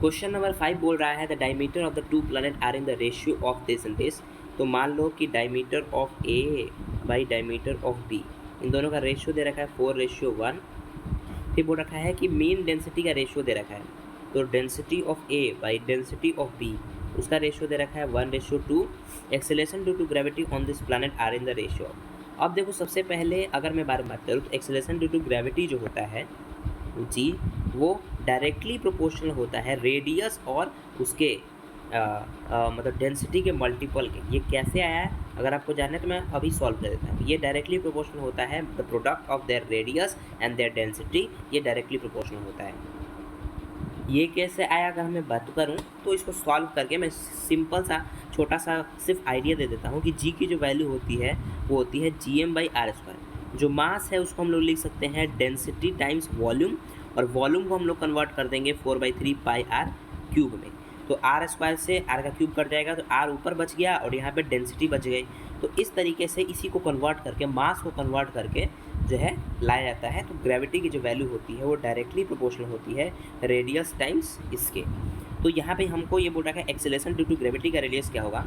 Question number 5 बोल रहा है the diameter of the two planet are in the ratio of this and this. तो मान लो कि diameter of A by diameter of B, इन दोनों का रेशियो दे रखा है 4:1। फिर बोल रखा है कि मीन डेंसिटी का रेशियो दे रखा है, तो density of A by density of B उसका रेशियो दे रखा है 1:2। Acceleration due to gravity on this planet are in the ratio. अब देखो, सबसे पहले अगर मैं बारे में बात करूँ तो एक्सेलरेशन ड्यू टू ग्रेविटी जो होता है जी, वो डायरेक्टली प्रोपोर्शनल होता है रेडियस और उसके मतलब डेंसिटी के मल्टीपल के। ये कैसे आया है अगर आपको जानना है तो मैं अभी सॉल्व कर देता हूँ। ये डायरेक्टली प्रोपोर्शनल होता है the product of their radius and their density, ये डायरेक्टली प्रोपोर्शनल होता है। ये कैसे आया अगर मैं बात करूँ तो इसको सॉल्व करके मैं सिंपल सा छोटा सा सिर्फ आइडिया दे देता हूँ कि जी की जो वैल्यू होती है वो होती है gm/r²। जो मास है उसको हम लोग लिख सकते हैं डेंसिटी टाइम्स वॉल्यूम, और वॉल्यूम को हम लोग कन्वर्ट कर देंगे 4/3πr³ में। तो r² से r का क्यूब कट जाएगा तो r ऊपर बच गया और यहाँ पे डेंसिटी बच गई। तो इस तरीके से इसी को कन्वर्ट करके, मास को कन्वर्ट करके जो है लाया जाता है। तो ग्रेविटी की जो वैल्यू होती है वो डायरेक्टली प्रोपोर्शनल होती है रेडियस टाइम्स इसके। तो यहाँ पे हमको ये बोल रखा है एक्सेलरेशन ड्यू टू ग्रेविटी का रेडियस क्या होगा।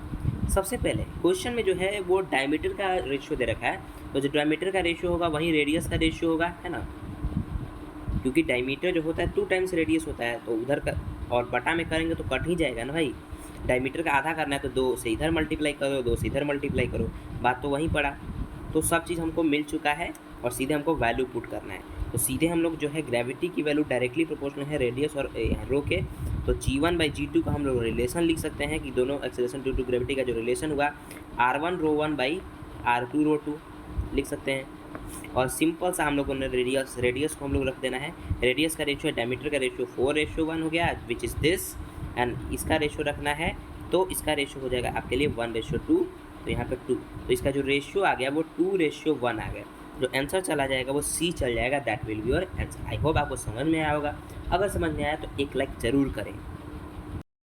सबसे पहले क्वेश्चन में जो है वो डायमीटर का रेशियो दे रखा है, तो जो डायमीटर का रेशियो होगा वहीं रेडियस का रेशियो होगा, है ना, क्योंकि डायमीटर जो होता है 2 टाइम्स रेडियस होता है। तो उधर का और बटा में करेंगे तो कट ही जाएगा ना भाई। डायमीटर का आधा करना है तो 2 से इधर मल्टीप्लाई करो, 2 से इधर मल्टीप्लाई करो, बात तो वहीं पड़ा। तो सब चीज़ हमको मिल चुका है और सीधे हमको वैल्यू पुट करना है। तो सीधे हम लोग जो है ग्रेविटी की वैल्यू डायरेक्टली प्रोपोर्शनल है रेडियस और रो के, तो g1/g2 का हम लोग रिलेशन लिख सकते हैं कि दोनों एक्सेलरेशन ड्यू टू ग्रेविटी का जो रिलेशन हुआ r1ρ1/r2ρ2 लिख सकते हैं। और सिंपल सा हम लोगों ने रेडियस को हम लोग रख देना है। रेडियस का रेशियो है डायमीटर का रेशियो 4:1 हो गया, विच इज़ दिस, एंड इसका रेशियो रखना है तो इसका रेशियो हो जाएगा आपके लिए 1:2। तो यहाँ पे 2, तो इसका जो रेशियो आ गया वो 2:1 आ गया। जो आंसर चला जाएगा वो सी चल जाएगा, that will be your answer. I hope आपको समझ में आया होगा। अगर समझ में आया तो एक लाइक ज़रूर करें।